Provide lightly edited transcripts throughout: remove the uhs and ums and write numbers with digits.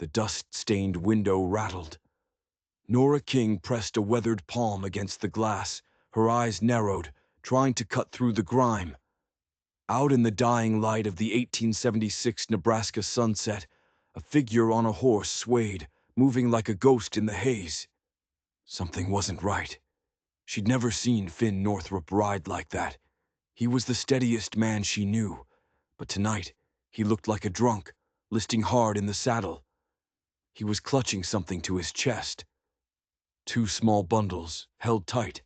The dust-stained window rattled. Nora King pressed a weathered palm against the glass, her eyes narrowed, trying to cut through the grime. Out in the dying light of the 1876 Nebraska sunset, a figure on a horse swayed, moving like a ghost in the haze. Something wasn't right. She'd never seen Finn Northrup ride like that. He was the steadiest man she knew, but tonight he looked like a drunk, listing hard in the saddle. He was clutching something to his chest. Two small bundles, held tight.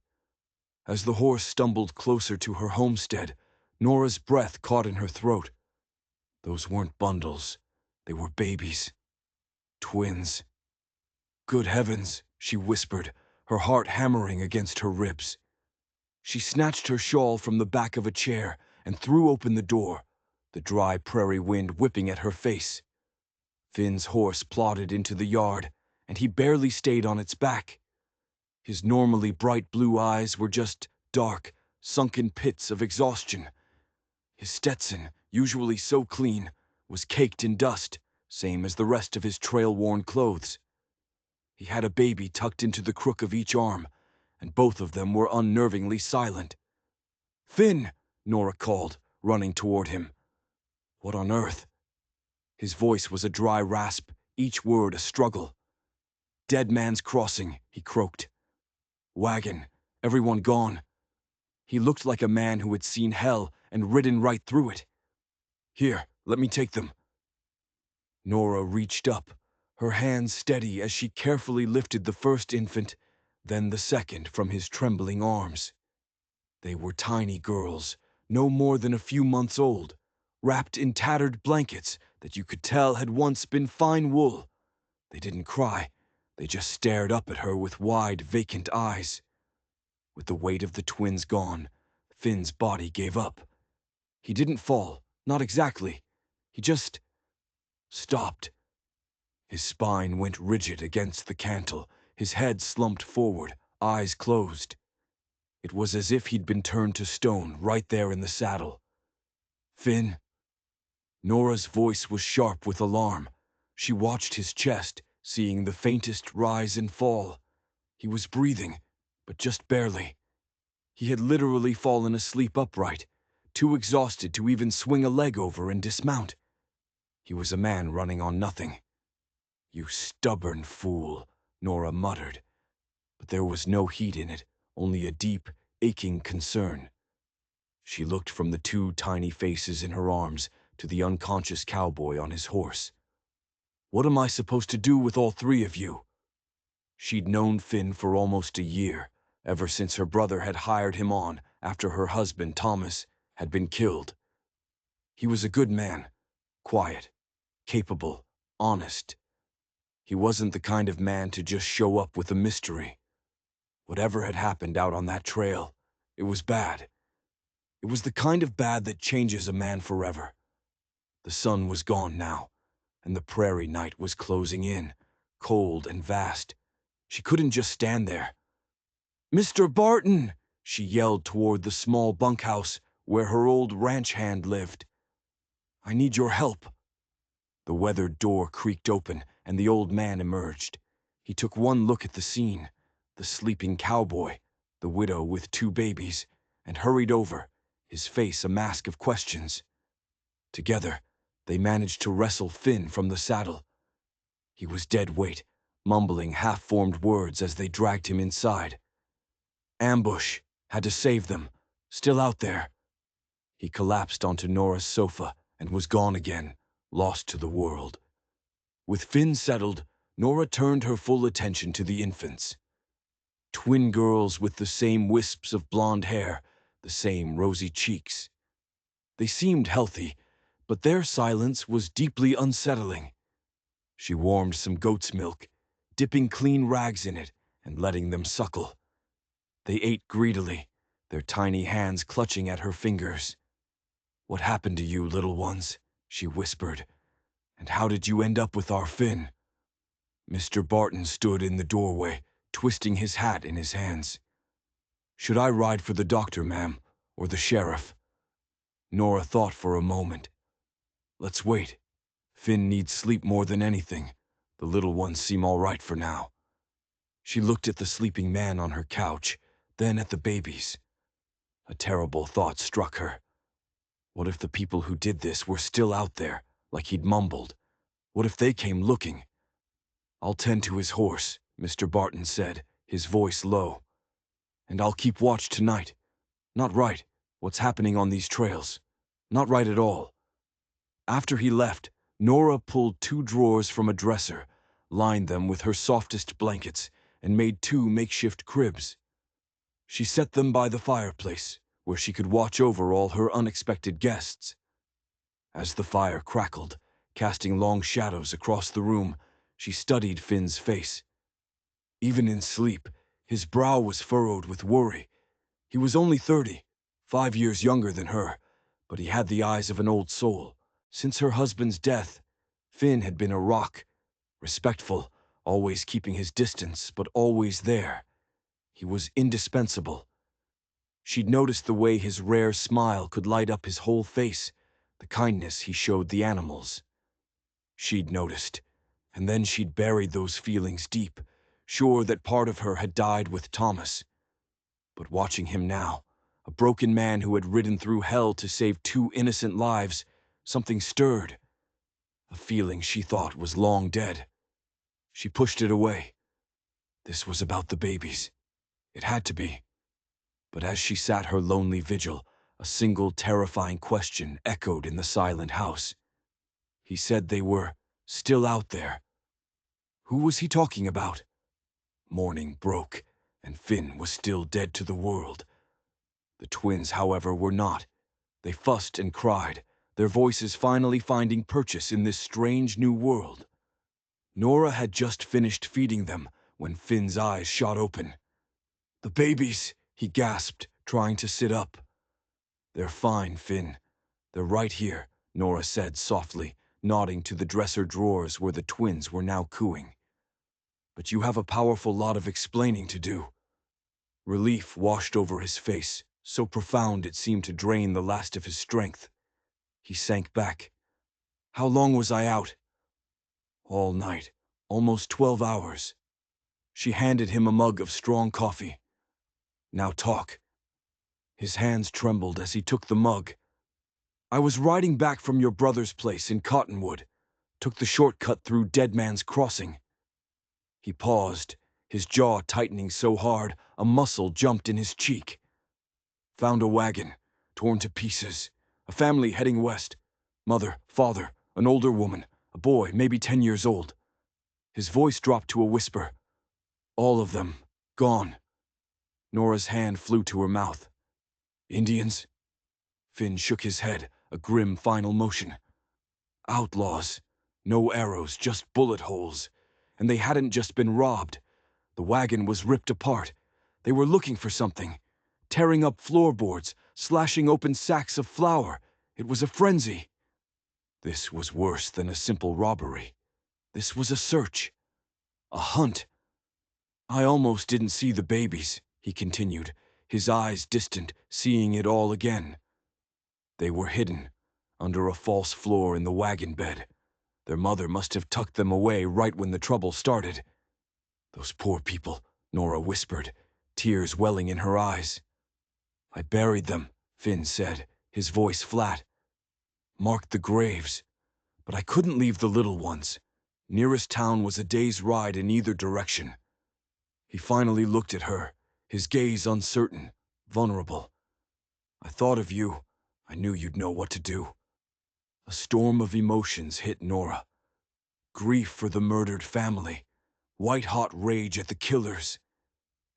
As the horse stumbled closer to her homestead, Nora's breath caught in her throat. Those weren't bundles. They were babies. Twins. Good heavens, she whispered, her heart hammering against her ribs. She snatched her shawl from the back of a chair and threw open the door, the dry prairie wind whipping at her face. Finn's horse plodded into the yard, and he barely stayed on its back. His normally bright blue eyes were just dark, sunken pits of exhaustion. His Stetson, usually so clean, was caked in dust, same as the rest of his trail-worn clothes. He had a baby tucked into the crook of each arm, and both of them were unnervingly silent. "Finn!" Nora called, running toward him. "What on earth?" His voice was a dry rasp, each word a struggle. "Dead Man's Crossing," he croaked. "Wagon. Everyone gone." He looked like a man who had seen hell and ridden right through it. "Here, let me take them." Nora reached up, her hands steady as she carefully lifted the first infant, then the second from his trembling arms. They were tiny girls, no more than a few months old, wrapped in tattered blankets that you could tell had once been fine wool. They didn't cry, they just stared up at her with wide, vacant eyes. With the weight of the twins gone, Finn's body gave up. He didn't fall, not exactly. He just stopped. His spine went rigid against the cantle, his head slumped forward, eyes closed. It was as if he'd been turned to stone right there in the saddle. "Finn?" Nora's voice was sharp with alarm. She watched his chest, seeing the faintest rise and fall. He was breathing, but just barely. He had literally fallen asleep upright, too exhausted to even swing a leg over and dismount. He was a man running on nothing. "You stubborn fool," Nora muttered. But there was no heat in it, only a deep, aching concern. She looked from the two tiny faces in her arms to the unconscious cowboy on his horse. "What am I supposed to do with all three of you?" She'd known Finn for almost a year, ever since her brother had hired him on after her husband, Thomas, had been killed. He was a good man, quiet, capable, honest. He wasn't the kind of man to just show up with a mystery. Whatever had happened out on that trail, it was bad. It was the kind of bad that changes a man forever. The sun was gone now, and the prairie night was closing in, cold and vast. She couldn't just stand there. "Mr. Barton!" she yelled toward the small bunkhouse where her old ranch hand lived. "I need your help." The weathered door creaked open, and the old man emerged. He took one look at the scene, the sleeping cowboy, the widow with two babies, and hurried over, his face a mask of questions. Together, they managed to wrestle Finn from the saddle. He was dead weight, mumbling half-formed words as they dragged him inside. "Ambush. Had to save them. Still out there." He collapsed onto Nora's sofa and was gone again, lost to the world. With Finn settled, Nora turned her full attention to the infants. Twin girls with the same wisps of blonde hair, the same rosy cheeks. They seemed healthy, but their silence was deeply unsettling. She warmed some goat's milk, dipping clean rags in it and letting them suckle. They ate greedily, their tiny hands clutching at her fingers. "What happened to you, little ones?" she whispered. "And how did you end up with our Finn?" Mr. Barton stood in the doorway, twisting his hat in his hands. "Should I ride for the doctor, ma'am, or the sheriff?" Nora thought for a moment. "Let's wait. Finn needs sleep more than anything. The little ones seem all right for now. She looked at the sleeping man on her couch, then at the babies. A terrible thought struck her. What if the people who did this were still out there, like he'd mumbled? What if they came looking? "I'll tend to his horse," Mr. Barton said, his voice low. "And I'll keep watch tonight. Not right, what's happening on these trails. Not right at all." After he left, Nora pulled 2 drawers from a dresser, lined them with her softest blankets, and made 2 makeshift cribs. She set them by the fireplace, where she could watch over all her unexpected guests. As the fire crackled, casting long shadows across the room, she studied Finn's face. Even in sleep, his brow was furrowed with worry. He was only 30, 5 years younger than her, but he had the eyes of an old soul. Since her husband's death, Finn had been a rock, respectful, always keeping his distance, but always there. He was indispensable. She'd noticed the way his rare smile could light up his whole face, the kindness he showed the animals. She'd noticed, and then she'd buried those feelings deep, sure that part of her had died with Thomas. But watching him now, a broken man who had ridden through hell to save 2 innocent lives, something stirred. A feeling she thought was long dead. She pushed it away. This was about the babies. It had to be. But as she sat her lonely vigil, a single terrifying question echoed in the silent house. He said they were still out there. Who was he talking about? Morning broke, and Finn was still dead to the world. The twins, however, were not. They fussed and cried, their voices finally finding purchase in this strange new world. Nora had just finished feeding them when Finn's eyes shot open. "The babies," he gasped, trying to sit up. "They're fine, Finn. They're right here," Nora said softly, nodding to the dresser drawers where the twins were now cooing. "But you have a powerful lot of explaining to do." Relief washed over his face, so profound it seemed to drain the last of his strength. He sank back. "How long was I out?" "All night. Almost 12 hours. She handed him a mug of strong coffee. "Now talk." His hands trembled as he took the mug. "I was riding back from your brother's place in Cottonwood. Took the shortcut through Dead Man's Crossing." He paused, his jaw tightening so hard a muscle jumped in his cheek. "Found a wagon, torn to pieces. A family heading west. Mother, father, an older woman, a boy maybe 10 years old." His voice dropped to a whisper. "All of them, gone." Nora's hand flew to her mouth. "Indians?" Finn shook his head, a grim final motion. "Outlaws. No arrows, just bullet holes. And they hadn't just been robbed. The wagon was ripped apart. They were looking for something. Tearing up floorboards, slashing open sacks of flour. It was a frenzy." This was worse than a simple robbery. This was a search. A hunt. "I almost didn't see the babies," he continued, his eyes distant, seeing it all again. "They were hidden, under a false floor in the wagon bed. Their mother must have tucked them away right when the trouble started." "Those poor people," Nora whispered, tears welling in her eyes. "I buried them," Finn said, his voice flat. "Marked the graves. But I couldn't leave the little ones. Nearest town was a day's ride in either direction." He finally looked at her, his gaze uncertain, vulnerable. "I thought of you. I knew you'd know what to do." A storm of emotions hit Nora. Grief for the murdered family, white-hot rage at the killers,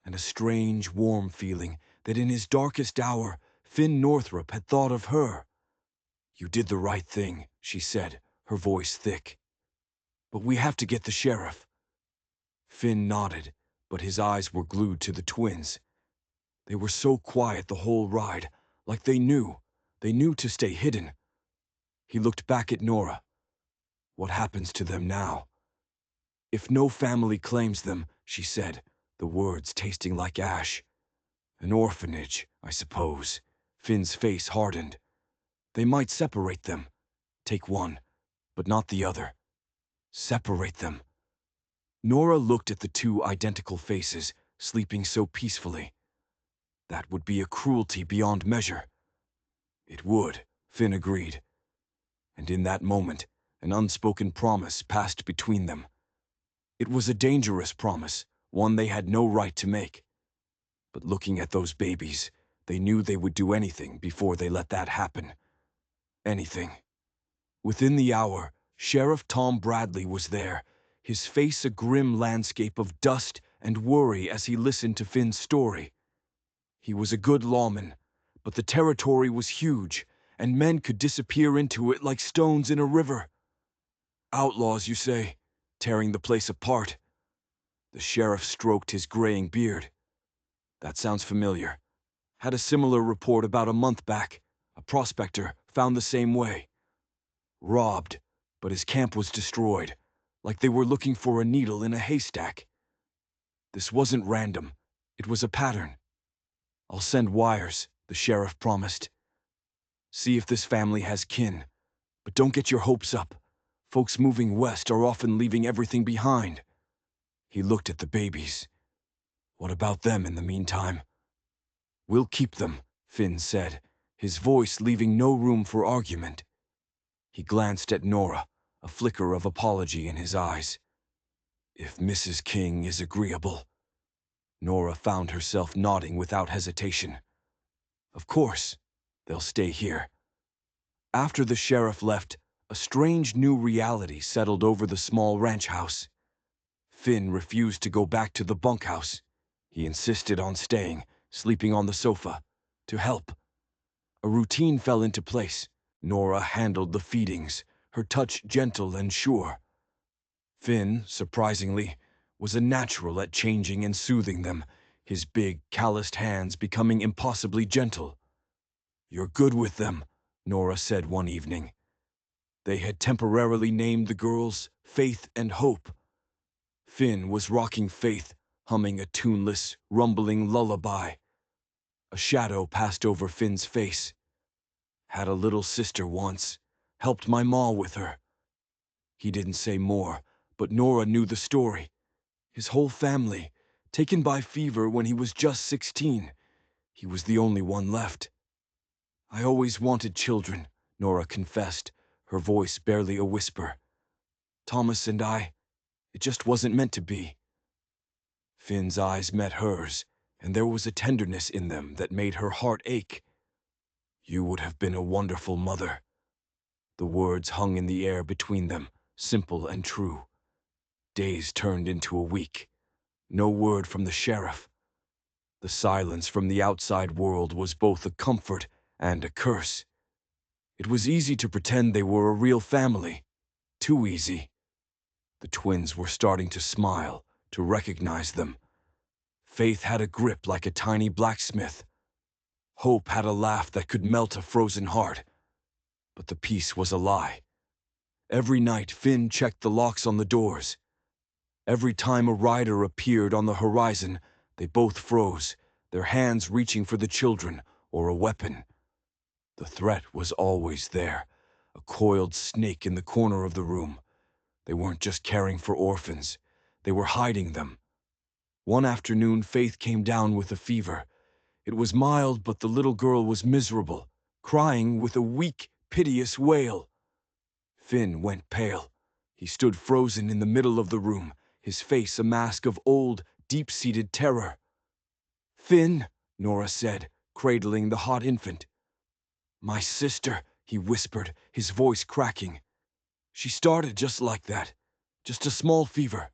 and a strange, warm feeling that in his darkest hour, Finn Northrup had thought of her. "You did the right thing," she said, her voice thick. "But we have to get the sheriff." Finn nodded, but his eyes were glued to the twins. They were so quiet the whole ride, like they knew to stay hidden. He looked back at Nora. "What happens to them now?" "If no family claims them," she said, the words tasting like ash. "An orphanage, I suppose." Finn's face hardened. "They might separate them. Take one, but not the other." "Separate them?" Nora looked at the two identical faces, sleeping so peacefully. That would be a cruelty beyond measure. It would, Finn agreed. And in that moment, an unspoken promise passed between them. It was a dangerous promise, one they had no right to make. But looking at those babies, they knew they would do anything before they let that happen. Anything. Within the hour, Sheriff Tom Bradley was there, his face a grim landscape of dust and worry as he listened to Finn's story. He was a good lawman, but the territory was huge, and men could disappear into it like stones in a river. Outlaws, you say, tearing the place apart. The sheriff stroked his graying beard. That sounds familiar. Had a similar report about a month back. A prospector found the same way. Robbed, but his camp was destroyed, like they were looking for a needle in a haystack. This wasn't random. It was a pattern. I'll send wires, the sheriff promised. See if this family has kin. But don't get your hopes up. Folks moving west are often leaving everything behind. He looked at the babies. What about them in the meantime? We'll keep them, Finn said, his voice leaving no room for argument. He glanced at Nora, a flicker of apology in his eyes. If Mrs. King is agreeable. Nora found herself nodding without hesitation. Of course, they'll stay here. After the sheriff left, a strange new reality settled over the small ranch house. Finn refused to go back to the bunkhouse. He insisted on staying, sleeping on the sofa, to help. A routine fell into place. Nora handled the feedings, her touch gentle and sure. Finn, surprisingly, was a natural at changing and soothing them, his big, calloused hands becoming impossibly gentle. You're good with them, Nora said one evening. They had temporarily named the girls Faith and Hope. Finn was rocking Faith, humming a tuneless, rumbling lullaby. A shadow passed over Finn's face. Had a little sister once, helped my ma with her. He didn't say more, but Nora knew the story. His whole family, taken by fever when he was just 16. He was the only one left. I always wanted children, Nora confessed, her voice barely a whisper. Thomas and I, it just wasn't meant to be. Finn's eyes met hers, and there was a tenderness in them that made her heart ache. You would have been a wonderful mother. The words hung in the air between them, simple and true. Days turned into a week. No word from the sheriff. The silence from the outside world was both a comfort and a curse. It was easy to pretend they were a real family. Too easy. The twins were starting to smile, to recognize them. Faith had a grip like a tiny blacksmith. Hope had a laugh that could melt a frozen heart. But the peace was a lie. Every night Finn checked the locks on the doors. Every time a rider appeared on the horizon, they both froze, their hands reaching for the children or a weapon. The threat was always there, a coiled snake in the corner of the room. They weren't just caring for orphans, they were hiding them. One afternoon, Faith came down with a fever. It was mild, but the little girl was miserable, crying with a weak, piteous wail. Finn went pale. He stood frozen in the middle of the room, his face a mask of old, deep-seated terror. Finn, Nora said, cradling the hot infant. My sister, he whispered, his voice cracking. She started just like that, just a small fever.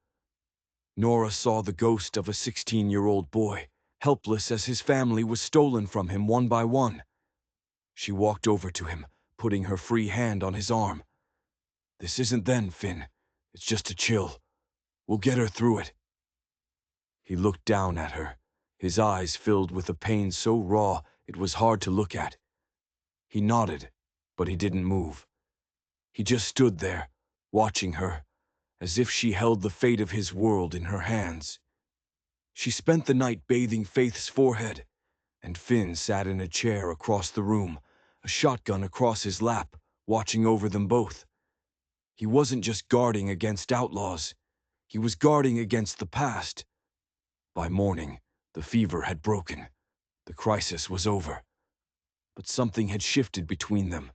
Nora saw the ghost of a 16-year-old boy, helpless as his family was stolen from him one by one. She walked over to him, putting her free hand on his arm. This isn't then, Finn. It's just a chill. We'll get her through it. He looked down at her, his eyes filled with a pain so raw it was hard to look at. He nodded, but he didn't move. He just stood there, watching her, as if she held the fate of his world in her hands. She spent the night bathing Faith's forehead, and Finn sat in a chair across the room, a shotgun across his lap, watching over them both. He wasn't just guarding against outlaws. He was guarding against the past. By morning, the fever had broken. The crisis was over. But something had shifted between them.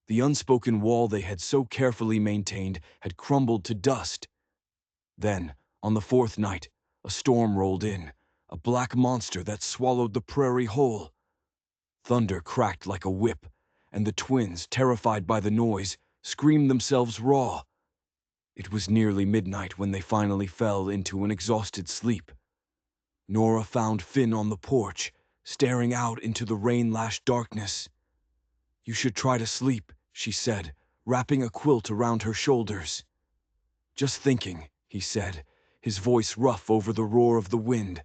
The unspoken wall they had so carefully maintained had crumbled to dust. Then, on the fourth night, a storm rolled in, a black monster that swallowed the prairie whole. Thunder cracked like a whip, and the twins, terrified by the noise, screamed themselves raw. It was nearly midnight when they finally fell into an exhausted sleep. Nora found Finn on the porch, staring out into the rain-lashed darkness. "You should try to sleep," she said, wrapping a quilt around her shoulders. "Just thinking," he said, his voice rough over the roar of the wind,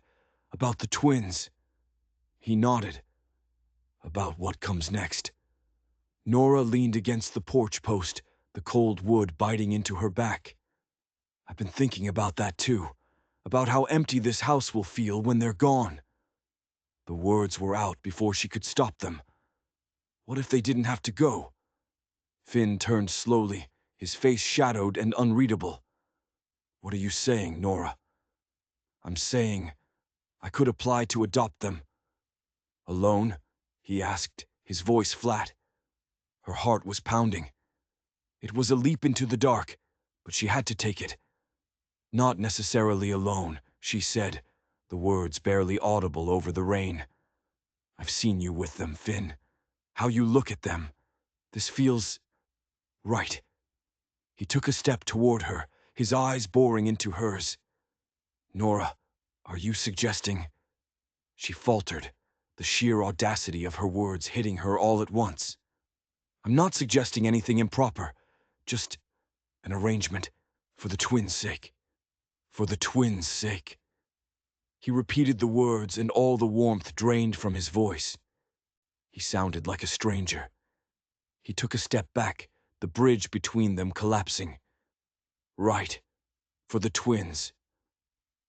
"about the twins." He nodded. "About what comes next." Nora leaned against the porch post, the cold wood biting into her back. "I've been thinking about that too, about how empty this house will feel when they're gone." The words were out before she could stop them. What if they didn't have to go? Finn turned slowly, his face shadowed and unreadable. "What are you saying, Nora?" "I'm saying I could apply to adopt them." "Alone?" he asked, his voice flat. Her heart was pounding. It was a leap into the dark, but she had to take it. "Not necessarily alone," she said, the words barely audible over the rain. "I've seen you with them, Finn. How you look at them. This feels right." He took a step toward her, his eyes boring into hers. "Nora, are you suggesting—" She faltered, the sheer audacity of her words hitting her all at once. "I'm not suggesting anything improper, just an arrangement for the twins' sake. For the twins' sake." He repeated the words and all the warmth drained from his voice. He sounded like a stranger. He took a step back, the bridge between them collapsing. "Right. For the twins."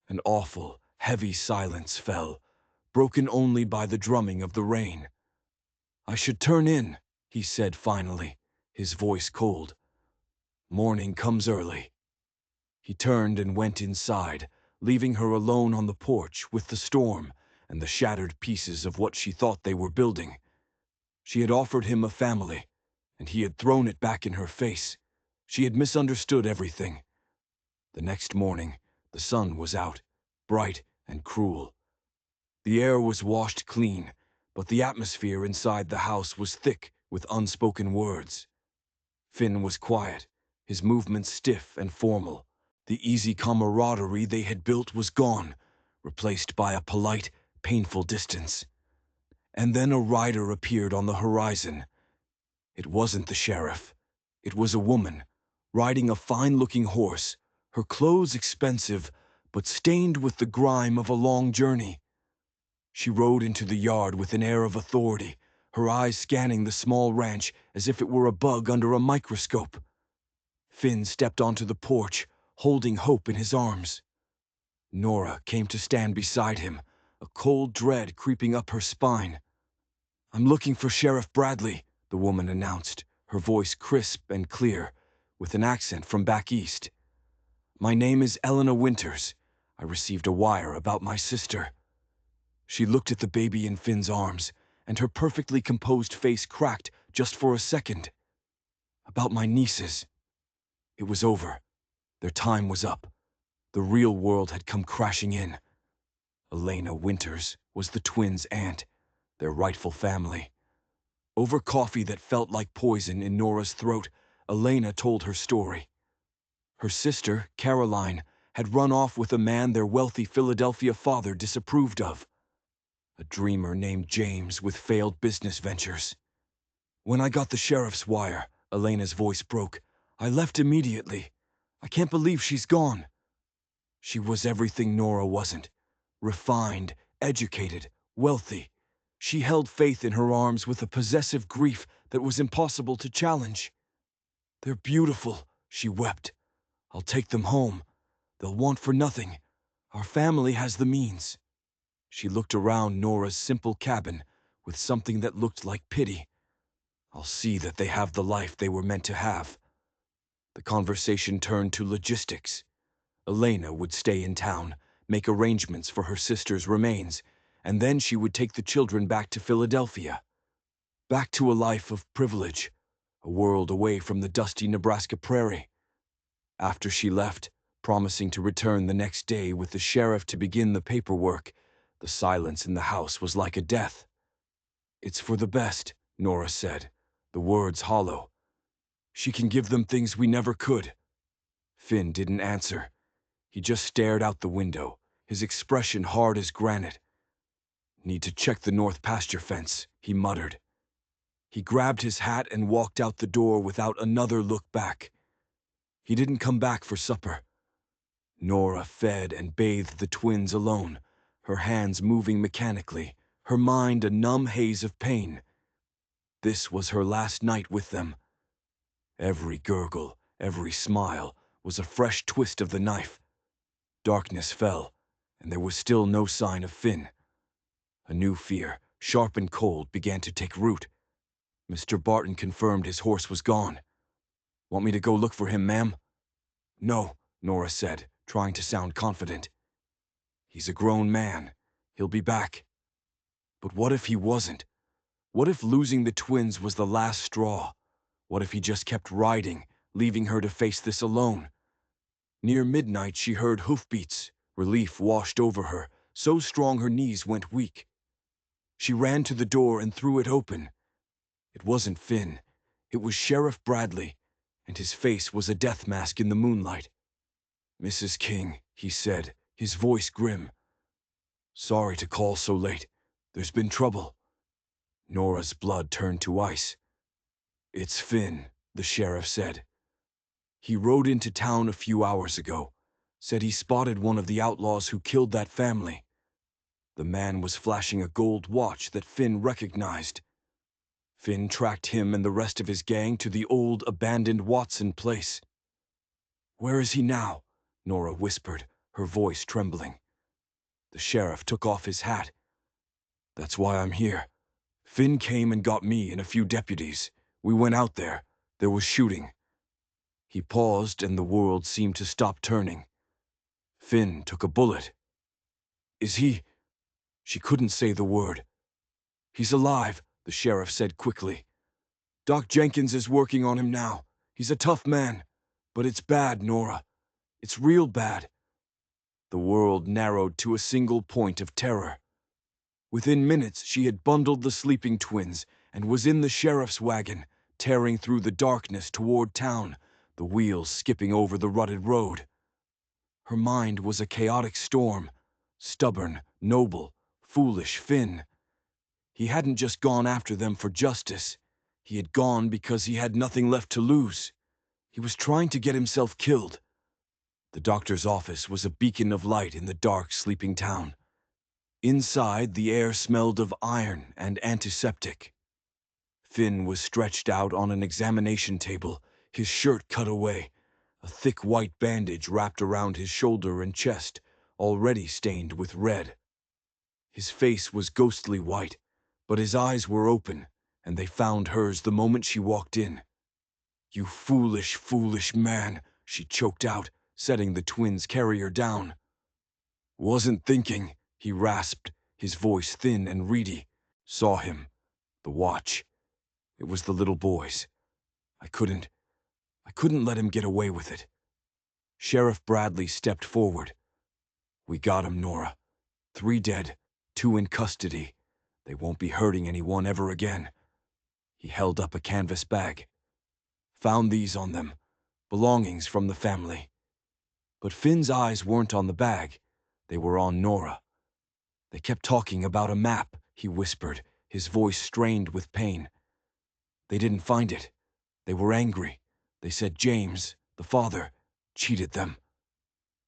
An awful, heavy silence fell, broken only by the drumming of the rain. "I should turn in," he said finally, his voice cold. "Morning comes early." He turned and went inside, leaving her alone on the porch with the storm and the shattered pieces of what she thought they were building. She had offered him a family, and he had thrown it back in her face. She had misunderstood everything. The next morning, the sun was out, bright and cruel. The air was washed clean, but the atmosphere inside the house was thick with unspoken words. Finn was quiet, his movements stiff and formal. The easy camaraderie they had built was gone, replaced by a polite, painful distance. And then a rider appeared on the horizon. It wasn't the sheriff. It was a woman, riding a fine-looking horse, her clothes expensive, but stained with the grime of a long journey. She rode into the yard with an air of authority, her eyes scanning the small ranch as if it were a bug under a microscope. Finn stepped onto the porch, holding Hope in his arms. Nora came to stand beside him, a cold dread creeping up her spine. "I'm looking for Sheriff Bradley," the woman announced, her voice crisp and clear, with an accent from back east. "My name is Elena Winters. I received a wire about my sister." She looked at the baby in Finn's arms, and her perfectly composed face cracked just for a second. "About my nieces." It was over. Their time was up. The real world had come crashing in. Elena Winters was the twins' aunt, their rightful family. Over coffee that felt like poison in Nora's throat, Elena told her story. Her sister, Caroline, had run off with a man their wealthy Philadelphia father disapproved of. A dreamer named James with failed business ventures. "When I got the sheriff's wire," Elena's voice broke, "I left immediately. I can't believe she's gone." She was everything Nora wasn't. Refined, educated, wealthy. She held faith in her arms with a possessive grief that was impossible to challenge. "They're beautiful," she wept. "I'll take them home. They'll want for nothing. Our family has the means." She looked around Nora's simple cabin with something that looked like pity. "I'll see that they have the life they were meant to have." The conversation turned to logistics. Elena would stay in town, make arrangements for her sister's remains, and then she would take the children back to Philadelphia. Back to a life of privilege, a world away from the dusty Nebraska prairie. After she left, promising to return the next day with the sheriff to begin the paperwork, the silence in the house was like a death. "It's for the best," Nora said, the words hollow. "She can give them things we never could." Finn didn't answer. He just stared out the window, his expression hard as granite. "Need to check the north pasture fence," he muttered. He grabbed his hat and walked out the door without another look back. He didn't come back for supper. Nora fed and bathed the twins alone, her hands moving mechanically, her mind a numb haze of pain. This was her last night with them. Every gurgle, every smile, was a fresh twist of the knife. Darkness fell, and there was still no sign of Finn. A new fear, sharp and cold, began to take root. Mr. Barton confirmed his horse was gone. "Want me to go look for him, ma'am?" "No," Nora said, trying to sound confident. "He's a grown man. He'll be back." But what if he wasn't? What if losing the twins was the last straw? What if he just kept riding, leaving her to face this alone? Near midnight she heard hoofbeats. Relief washed over her, so strong her knees went weak. She ran to the door and threw it open. It wasn't Finn. It was Sheriff Bradley, and his face was a death mask in the moonlight. "Mrs. King," he said, his voice grim. "Sorry to call so late. There's been trouble." Nora's blood turned to ice. "It's Finn," the sheriff said. "He rode into town a few hours ago. Said he spotted one of the outlaws who killed that family." The man was flashing a gold watch that Finn recognized. Finn tracked him and the rest of his gang to the old, abandoned Watson place. "Where is he now?" Nora whispered, her voice trembling. The sheriff took off his hat. "That's why I'm here. Finn came and got me and a few deputies. We went out there. There was shooting." He paused and the world seemed to stop turning. "Finn took a bullet." "Is he—" She couldn't say the word. "He's alive," the sheriff said quickly. "Doc Jenkins is working on him now. He's a tough man. But it's bad, Nora. It's real bad." The world narrowed to a single point of terror. Within minutes, she had bundled the sleeping twins and was in the sheriff's wagon, tearing through the darkness toward town, the wheels skipping over the rutted road. Her mind was a chaotic storm. Stubborn, noble, foolish Finn. He hadn't just gone after them for justice. He had gone because he had nothing left to lose. He was trying to get himself killed. The doctor's office was a beacon of light in the dark, sleeping town. Inside, the air smelled of iron and antiseptic. Finn was stretched out on an examination table, his shirt cut away, a thick white bandage wrapped around his shoulder and chest, already stained with red. His face was ghostly white, but his eyes were open, and they found hers the moment she walked in. "You foolish, foolish man," she choked out, setting the twins' carrier down. "Wasn't thinking," he rasped, his voice thin and reedy. "Saw him. The watch. It was the little boy's. I couldn't let him get away with it." Sheriff Bradley stepped forward. "We got him, Nora. 3 dead, 2 in custody. They won't be hurting anyone ever again." He held up a canvas bag. "Found these on them. Belongings from the family." But Finn's eyes weren't on the bag. They were on Nora. "They kept talking about a map," he whispered, his voice strained with pain. "They didn't find it. They were angry. They said James, the father, cheated them."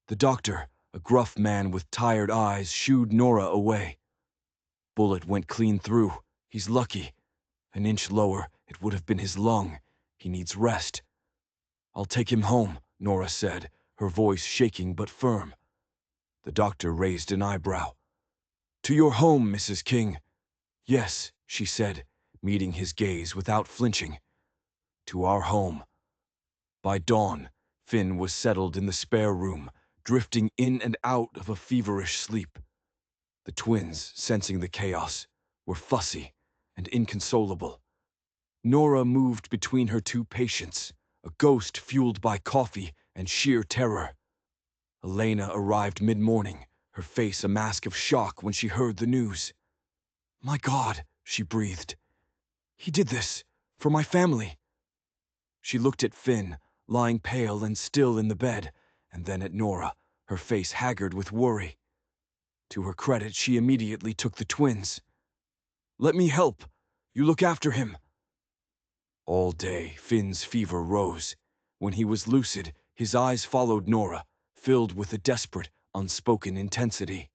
The doctor, a gruff man with tired eyes, shooed Nora away. "Bullet went clean through. He's lucky. An inch lower, it would have been his lung. He needs rest." "I'll take him home," Nora said, her voice shaking but firm. The doctor raised an eyebrow. "To your home, Mrs. King." "Yes," she said, meeting his gaze without flinching. "To our home." By dawn, Finn was settled in the spare room, drifting in and out of a feverish sleep. The twins, sensing the chaos, were fussy and inconsolable. Nora moved between her two patients, a ghost fueled by coffee and sheer terror. Elena arrived mid-morning, her face a mask of shock when she heard the news. "My God," she breathed. "He did this, for my family." She looked at Finn, lying pale and still in the bed, and then at Nora, her face haggard with worry. To her credit, she immediately took the twins. "Let me help. You look after him." All day, Finn's fever rose. When he was lucid, his eyes followed Nora, filled with a desperate, unspoken intensity.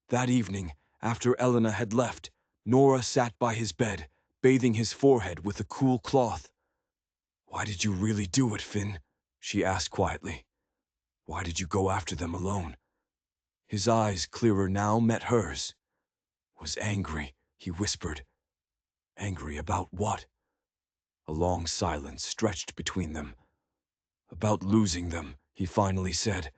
That evening, after Elena had left, Nora sat by his bed, bathing his forehead with a cool cloth. "Why did you really do it, Finn?" she asked quietly. "Why did you go after them alone?" His eyes, clearer now, met hers. "Was angry," he whispered. "Angry about what?" A long silence stretched between them. "About losing them," he finally said.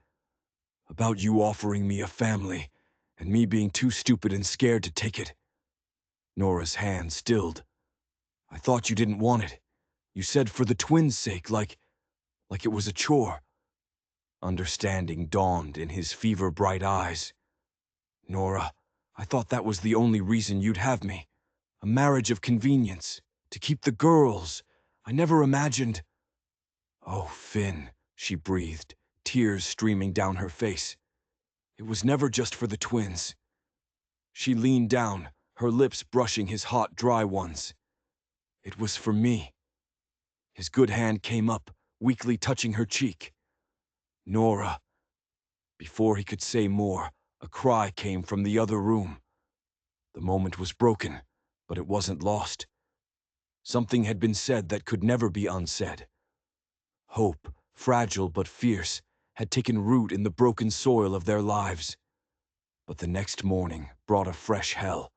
"About you offering me a family, and me being too stupid and scared to take it." Nora's hand stilled. "I thought you didn't want it. You said for the twins' sake, like it was a chore." Understanding dawned in his fever-bright eyes. "Nora, I thought that was the only reason you'd have me. A marriage of convenience, to keep the girls. I never imagined—" "Oh, Finn," she breathed, tears streaming down her face. "It was never just for the twins." She leaned down, her lips brushing his hot, dry ones. "It was for me." His good hand came up, weakly touching her cheek. "Nora." Before he could say more, a cry came from the other room. The moment was broken, but it wasn't lost. Something had been said that could never be unsaid. Hope, fragile but fierce, had taken root in the broken soil of their lives. But the next morning brought a fresh hell.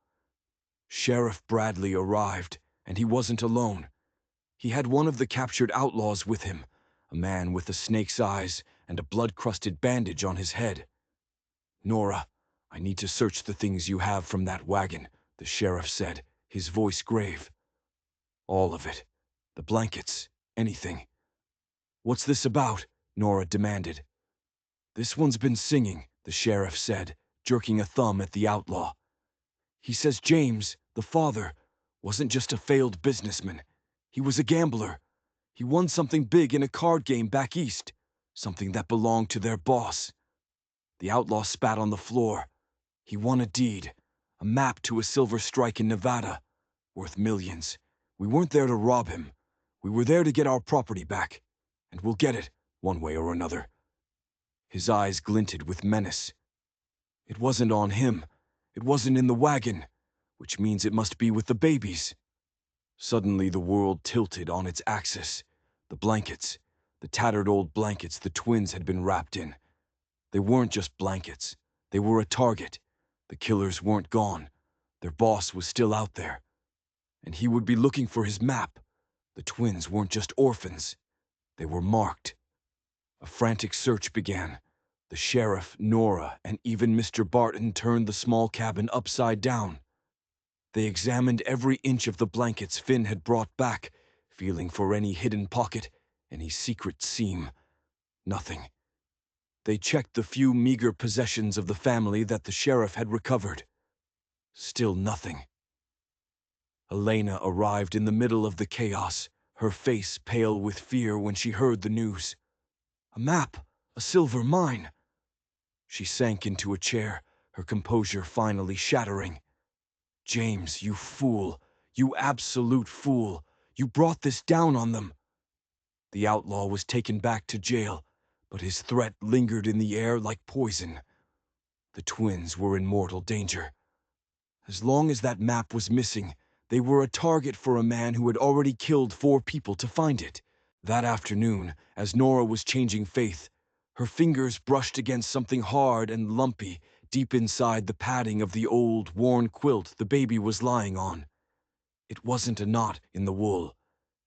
Sheriff Bradley arrived, and he wasn't alone. He had one of the captured outlaws with him, a man with a snake's eyes and a blood-crusted bandage on his head. "Nora, I need to search the things you have from that wagon," the sheriff said, his voice grave. "All of it. The blankets, anything." "What's this about?" Nora demanded. "This one's been singing," the sheriff said, jerking a thumb at the outlaw. "He says James, the father, wasn't just a failed businessman. He was a gambler. He won something big in a card game back east, something that belonged to their boss." The outlaw spat on the floor. "He won a deed, a map to a silver strike in Nevada, worth millions. We weren't there to rob him. We were there to get our property back, and we'll get it, one way or another." His eyes glinted with menace. "It wasn't on him. It wasn't in the wagon, which means it must be with the babies." Suddenly the world tilted on its axis. The blankets, the tattered old blankets the twins had been wrapped in. They weren't just blankets. They were a target. The killers weren't gone. Their boss was still out there. And he would be looking for his map. The twins weren't just orphans. They were marked. A frantic search began. The sheriff, Nora, and even Mr. Barton turned the small cabin upside down. They examined every inch of the blankets Finn had brought back, feeling for any hidden pocket, any secret seam. Nothing. They checked the few meager possessions of the family that the sheriff had recovered. Still nothing. Elena arrived in the middle of the chaos, her face pale with fear when she heard the news. "A map! A silver mine!" She sank into a chair, her composure finally shattering. "James, you fool! You absolute fool! You brought this down on them!" The outlaw was taken back to jail, but his threat lingered in the air like poison. The twins were in mortal danger. As long as that map was missing, they were a target for a man who had already killed 4 people to find it. That afternoon, as Nora was changing faith, her fingers brushed against something hard and lumpy deep inside the padding of the old, worn quilt the baby was lying on. It wasn't a knot in the wool.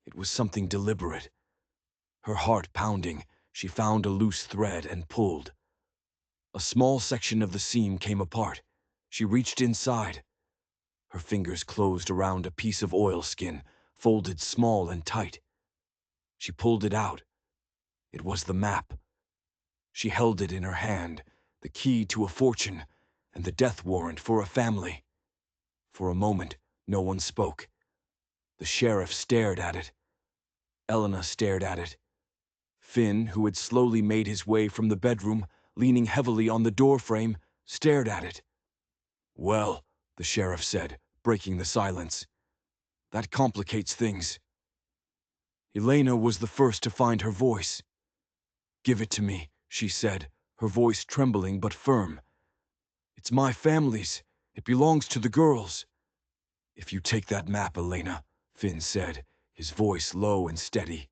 It was something deliberate. Her heart pounding, she found a loose thread and pulled. A small section of the seam came apart. She reached inside. Her fingers closed around a piece of oilskin, folded small and tight. She pulled it out. It was the map. She held it in her hand, the key to a fortune, and the death warrant for a family. For a moment, no one spoke. The sheriff stared at it. Elena stared at it. Finn, who had slowly made his way from the bedroom, leaning heavily on the doorframe, stared at it. "Well," the sheriff said, breaking the silence, "that complicates things." Elena was the first to find her voice. "Give it to me," she said, her voice trembling but firm. "It's my family's. It belongs to the girls." "If you take that map, Elena," Finn said, his voice low and steady,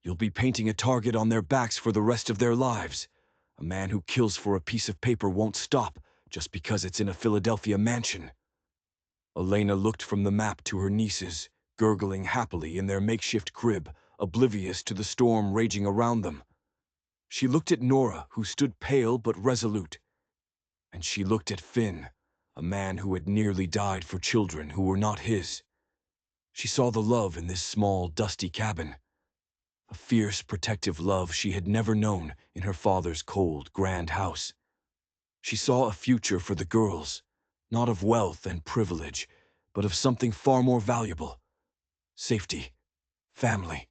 "you'll be painting a target on their backs for the rest of their lives. A man who kills for a piece of paper won't stop just because it's in a Philadelphia mansion." Elena looked from the map to her nieces, gurgling happily in their makeshift crib, oblivious to the storm raging around them. She looked at Nora, who stood pale but resolute. And she looked at Finn, a man who had nearly died for children who were not his. She saw the love in this small, dusty cabin. A fierce, protective love she had never known in her father's cold, grand house. She saw a future for the girls, not of wealth and privilege, but of something far more valuable. Safety. Family.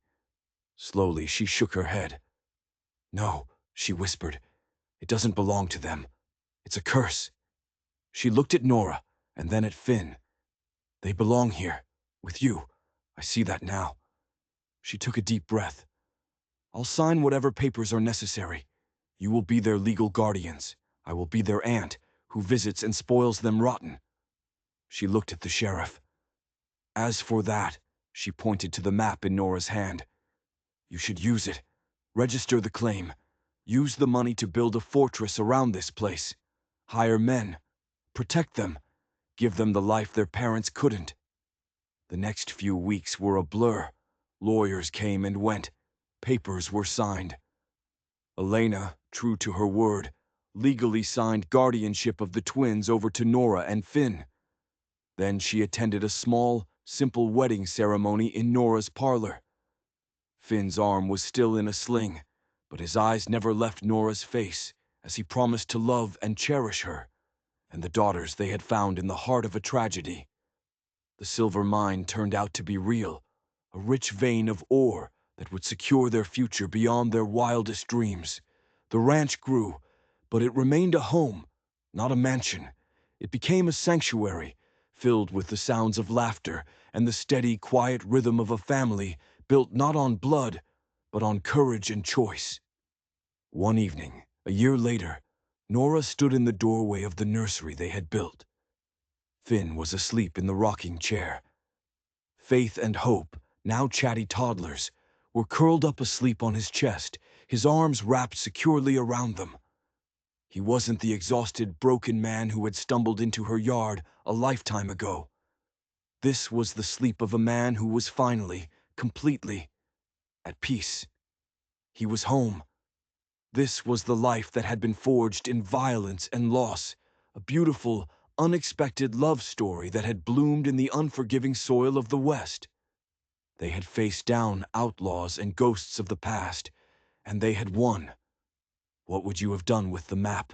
Slowly, she shook her head. "No," she whispered. "It doesn't belong to them. It's a curse." She looked at Nora, and then at Finn. "They belong here, with you. I see that now." She took a deep breath. "I'll sign whatever papers are necessary. You will be their legal guardians. I will be their aunt, who visits and spoils them rotten." She looked at the sheriff. "As for that," she pointed to the map in Nora's hand, "you should use it. Register the claim. Use the money to build a fortress around this place. Hire men. Protect them. Give them the life their parents couldn't." The next few weeks were a blur. Lawyers came and went. Papers were signed. Elena, true to her word, legally signed guardianship of the twins over to Nora and Finn. Then she attended a small, simple wedding ceremony in Nora's parlor. Finn's arm was still in a sling, but his eyes never left Nora's face as he promised to love and cherish her, and the daughters they had found in the heart of a tragedy. The silver mine turned out to be real, a rich vein of ore that would secure their future beyond their wildest dreams. The ranch grew, but it remained a home, not a mansion. It became a sanctuary, filled with the sounds of laughter and the steady, quiet rhythm of a family built not on blood, but on courage and choice. One evening, a year later, Nora stood in the doorway of the nursery they had built. Finn was asleep in the rocking chair. Faith and Hope, now chatty toddlers, were curled up asleep on his chest, his arms wrapped securely around them. He wasn't the exhausted, broken man who had stumbled into her yard a lifetime ago. This was the sleep of a man who was finally, completely, at peace. He was home. This was the life that had been forged in violence and loss, a beautiful, unexpected love story that had bloomed in the unforgiving soil of the West. They had faced down outlaws and ghosts of the past, and they had won. What would you have done with the map?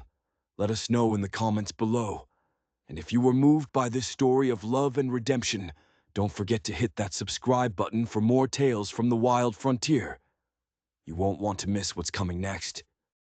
Let us know in the comments below. And if you were moved by this story of love and redemption, don't forget to hit that subscribe button for more tales from the wild frontier. You won't want to miss what's coming next.